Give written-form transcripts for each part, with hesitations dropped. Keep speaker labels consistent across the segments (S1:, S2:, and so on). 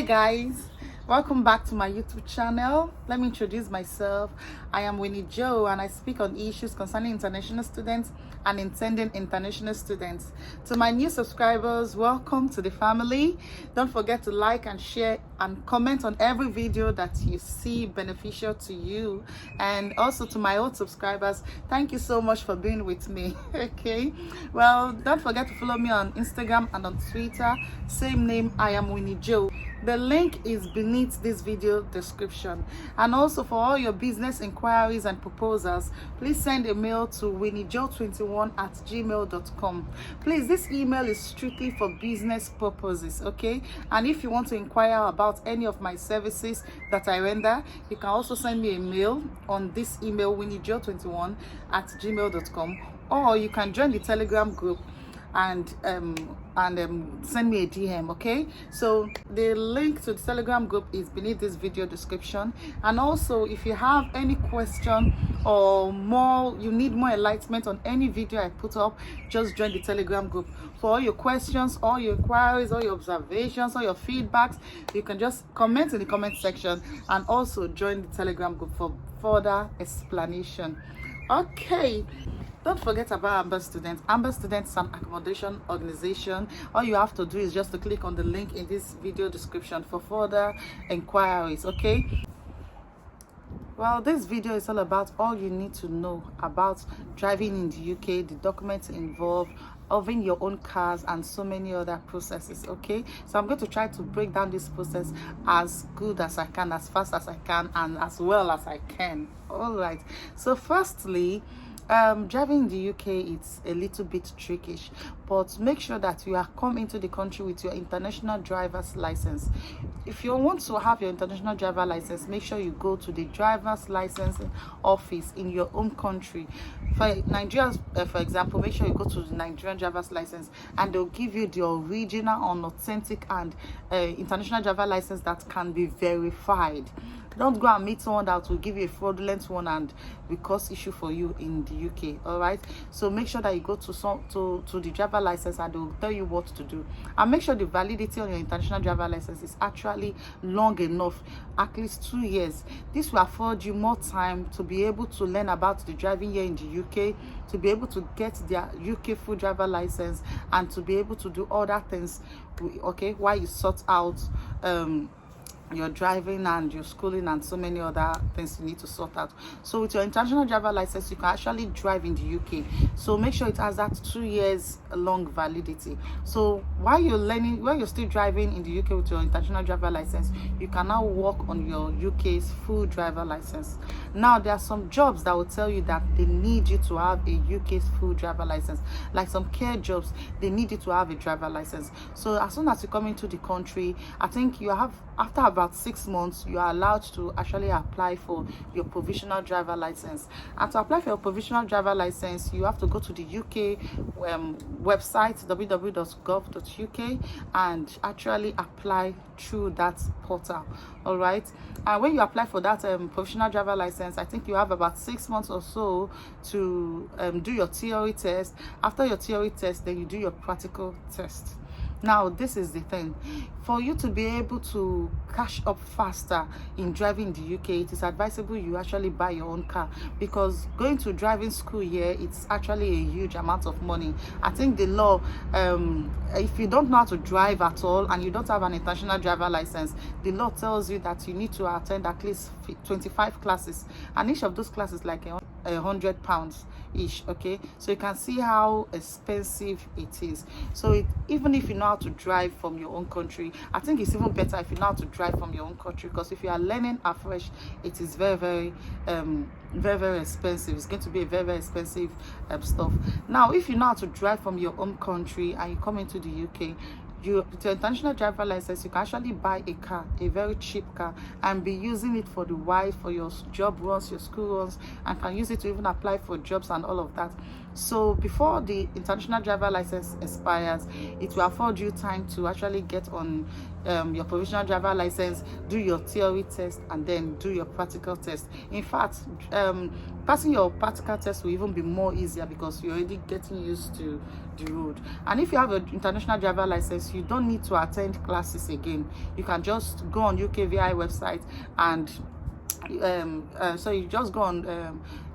S1: guys, welcome back to my YouTube channel. Let me introduce myself. I am Winnie Joe and I speak on issues concerning international students and intending international students. To my new subscribers, welcome to the family. Don't forget to like and share and comment on every video that you see beneficial to you. And also to my old subscribers, thank you so much for being with me. Okay, well, don't forget to follow me on Instagram and on Twitter, same name, I am Winnie Joe. The link is beneath this video description. And also for all your business inquiries and proposals, please send a mail to winniejoe21@gmail.com. Please, this email is strictly for business purposes, okay? And if you want to inquire about any of my services that I render, you can also send me a mail on this email, winniejoe21@gmail.com, or you can join the Telegram group and send me a DM, okay? So the link to the Telegram group is beneath this video description. And also, if you have any question or you need more enlightenment on any video I put up, just join the Telegram group. For all your questions, all your inquiries, all your observations, all your feedbacks, you can just comment in the comment section and also join the Telegram group for further explanation. Okay, don't forget about Amber Students. Amber Students is an accommodation organization. All you have to do is just to click on the link in this video description for further inquiries, okay? Well, this video is all about all you need to know about driving in the UK, the documents involved, owning your own cars, and so many other processes, okay? So I'm going to try to break down this process as good as I can, as fast as I can, and as well as I can. All right, so firstly, driving in the UK, it's a little bit trickish, but make sure that you are come into the country with your international driver's license. If you want to have your international driver license, make sure you go to the driver's licensing office in your own country. For Nigeria, for example, make sure you go to the Nigerian driver's license and they'll give you the original and authentic and international driver license that can be verified. Don't go and meet someone that will give you a fraudulent one and will cause issue for you in the UK. All right, so make sure that you go to the driver license and they will tell you what to do. And make sure the validity on your international driver license is actually long enough, at least 2 years. This will afford you more time to be able to learn about the driving here in the UK, to be able to get their UK full driver license, and to be able to do other things, okay, while you sort out your driving and your schooling and so many other things you need to sort out. So with your international driver license, you can actually drive in the UK. So make sure it has that 2 years long validity. So while you're still driving in the UK with your international driver license, you can now work on your UK's full driver license. Now there are some jobs that will tell you that they need you to have a UK's full driver license, like some care jobs. They need you to have a driver license. So as soon as you come into the country, I think you have, after about 6 months, you are allowed to actually apply for your provisional driver license. And to apply for your provisional driver license, you have to go to the UK website, www.gov.uk, and actually apply through that portal. All right, and when you apply for that provisional driver license, I think you have about 6 months or so to do your theory test. After your theory test, then you do your practical test. Now, this is the thing. For you to be able to cash up faster in driving in the UK, it is advisable you actually buy your own car, because going to driving school here, it's actually a huge amount of money. I think the law, if you don't know how to drive at all and you don't have an international driver license, the law tells you that you need to attend at least 25 classes, and each of those classes like £100 ish, okay? So you can see how expensive it is. So even if you know how to drive from your own country, I think it's even better if you know how to drive from your own country, because if you are learning afresh, it is very expensive. It's going to be a very expensive stuff. Now, if you know how to drive from your own country and you come into the UK, with your international driver license, you can actually buy a car, a very cheap car, and be using it for the while, for your job runs, your school runs, and can use it to even apply for jobs and all of that. So before the international driver license expires, it will afford you time to actually get on your provisional driver license, do your theory test, and then do your practical test. In fact, passing your practical test will even be more easier because you're already getting used to the road. And if you have an international driver license, you don't need to attend classes again. You can just go on UKVI website and so you just go on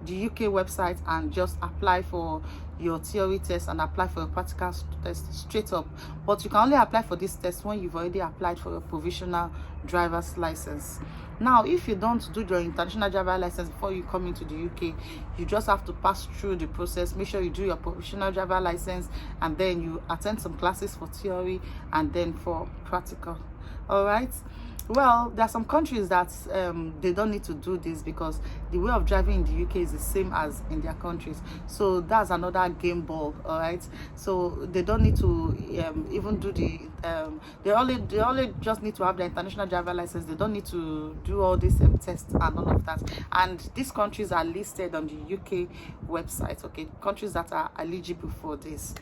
S1: the UK website and just apply for your theory test and apply for your practical test straight up. But you can only apply for this test when you've already applied for your provisional driver's license. Now, if you don't do your international driver license before you come into the UK, you just have to pass through the process. Make sure you do your provisional driver license, and then you attend some classes for theory and then for practical. All right. Well, there are some countries that they don't need to do this because the way of driving in the UK is the same as in their countries. So that's another game ball. All right, so they don't need to even do the they only just need to have the international driver license. They don't need to do all these tests and all of that. And these countries are listed on the UK website. Okay, countries that are eligible for this.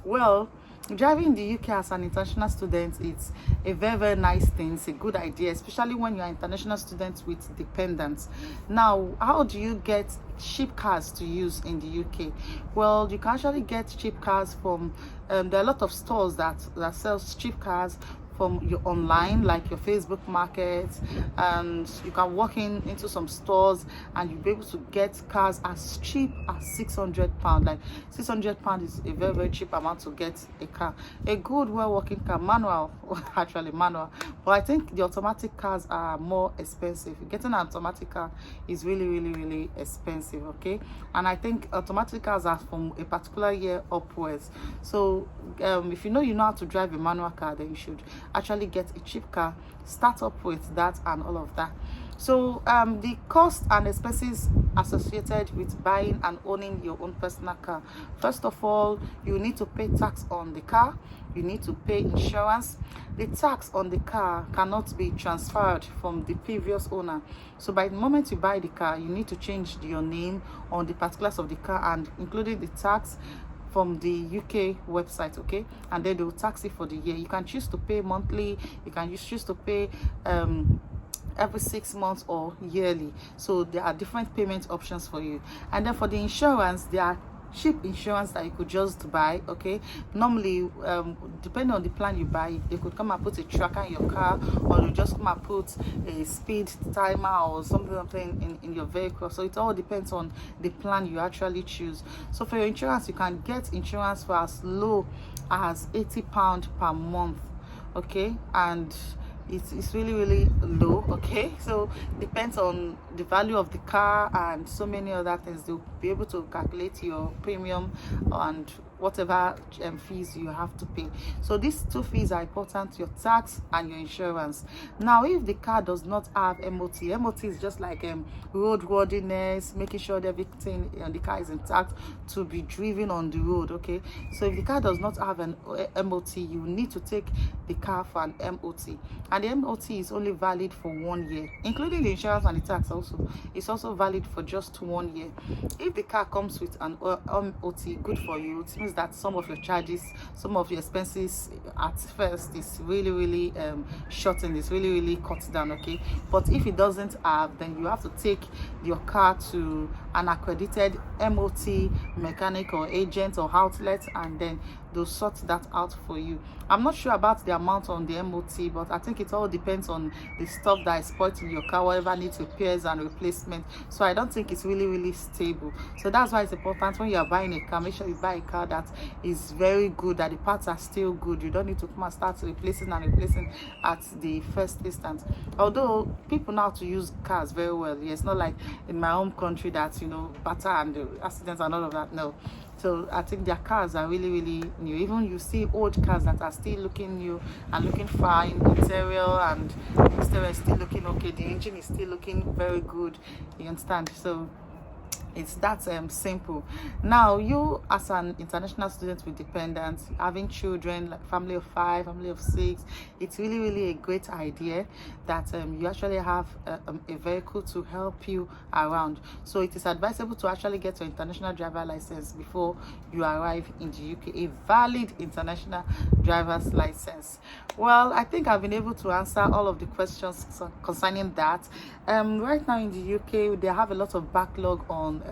S1: Well, driving in the UK as an international student, it's a very, very nice thing. It's a good idea, especially when you're an international student with dependents. Now, how do you get cheap cars to use in the UK? Well, you can actually get cheap cars from there are a lot of stores that sells cheap cars from your online, like your Facebook market, and you can walk into some stores and you'll be able to get cars as cheap as £600. Like £600 is a very, very cheap amount to get a car, a good, well-working car, manual, actually manual. But I think the automatic cars are more expensive. Getting an automatic car is really, really, really expensive. Okay, and I think automatic cars are from a particular year upwards. So if you know how to drive a manual car, then you should actually get a cheap car, start up with that and all of that. So the cost and expenses associated with buying and owning your own personal car. First of all, you need to pay tax on the car. You need to pay insurance. The tax on the car cannot be transferred from the previous owner. So by the moment you buy the car, you need to change your name on the particulars of the car and including the tax from the UK website. Okay, and then they will tax it for the year. You can choose to pay monthly, you can choose to pay every 6 months or yearly. So there are different payment options for you. And then for the insurance, there are cheap insurance that you could just buy. Okay, normally depending on the plan you buy, they could come and put a tracker in your car, or you just come and put a speed timer or something in your vehicle. So it all depends on the plan you actually choose. So for your insurance, you can get insurance for as low as £80 per month. Okay, and it's really, really low. Okay, so depends on the value of the car and so many other things. They'll be able to calculate your premium and whatever fees you have to pay. So these two fees are important: your tax and your insurance. Now, if the car does not have MOT is just like roadworthiness, making sure that everything in the car is intact to be driven on the road. Okay, so if the car does not have an MOT, you need to take the car for an MOT, and the MOT is only valid for 1 year, including the insurance and the tax. Also, it's also valid for just 1 year. If the car comes with an MOT, good for you. It means that some of your charges, some of your expenses at first is really, really shortened, it's really, really cut down. Okay, but if it doesn't have, then you have to take your car to an accredited MOT mechanic or agent or outlet, and then they'll sort that out for you. I'm not sure about the amount on the MOT, but I think it all depends on the stuff that is spoiled in your car, whatever needs repairs and replacement. So I don't think it's really, really stable. So that's why it's important when you are buying a car, make sure you buy a car that is very good, that the parts are still good. You don't need to come and start replacing at the first instance. Although people know how to use cars very well. Yeah, it's not like in my home country that, batter and accidents and all of that. No. So I think their cars are really, really new. Even you see old cars that are still looking new and looking fine. Interior and exterior is still looking okay. The engine is still looking very good. You understand? So It's that simple. Now, you as an international student with dependents, having children, like family of 5, family of 6, it's really a great idea that you actually have a vehicle to help you around. So it is advisable to actually get your international driver license before you arrive in the UK, a valid international driver's license. Well, I think I've been able to answer all of the questions concerning that. Right now in the UK, they have a lot of backlog on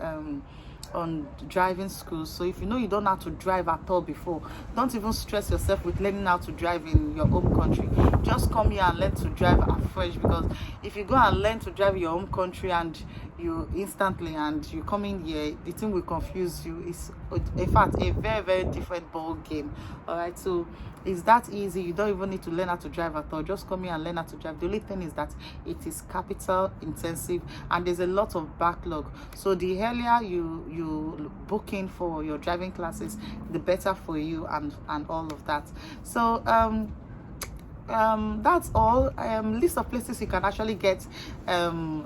S1: driving schools. So if you know you don't know how to drive at all before, don't even stress yourself with learning how to drive in your home country. Just come here and learn to drive afresh, because if you go and learn to drive in your home country and you instantly and you come in here, the thing will confuse you. It's in fact a very different ball game. All right, so it's that easy. You don't even need to learn how to drive at all. Just come here and learn how to drive. The only thing is that it is capital intensive and there's a lot of backlog. So the earlier you book in for your driving classes, the better for you and all of that. So that's all. List of places you can actually get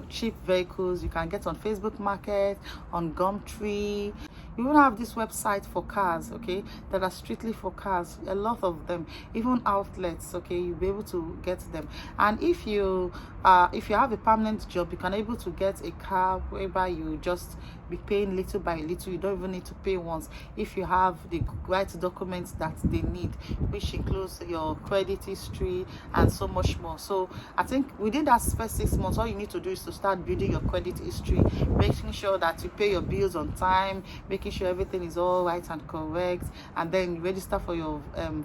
S1: cheap vehicles. You can get on Facebook Market, on Gumtree. You will have this website for cars, okay, that are strictly for cars. A lot of them, even outlets, okay, you'll be able to get them. And if you have a permanent job, you can able to get a car whereby you just be paying little by little. You don't even need to pay once if you have the right documents that they need, which includes your credit history and so much more. So I think within that first 6 months, all you need to do is to start building your credit history, making sure that you pay your bills on time, making sure everything is all right and correct, and then you register for your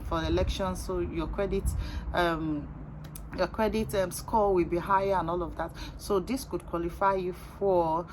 S1: for elections, so your credit score will be higher and all of that. So this could qualify you for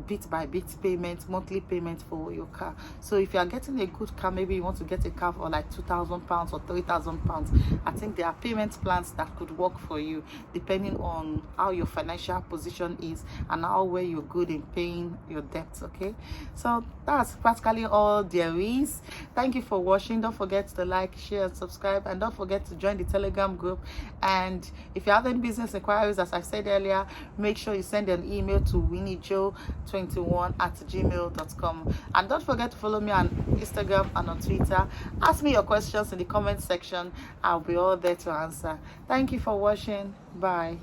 S1: bit by bit payment, monthly payment for your car. So if you are getting a good car, maybe you want to get a car for like £2,000 or £3,000, I think there are payment plans that could work for you depending on how your financial position is and how well you're good in paying your debts. Okay, so that's practically all there is. Thank you for watching. Don't forget to like, share and subscribe, and don't forget to join the Telegram group. And if you have any business inquiries, as I said earlier, make sure you send an email to winniejo21@gmail.com. And don't forget to follow me on Instagram and on Twitter. Ask me your questions in the comment section. I'll be all there to answer. Thank you for watching. Bye.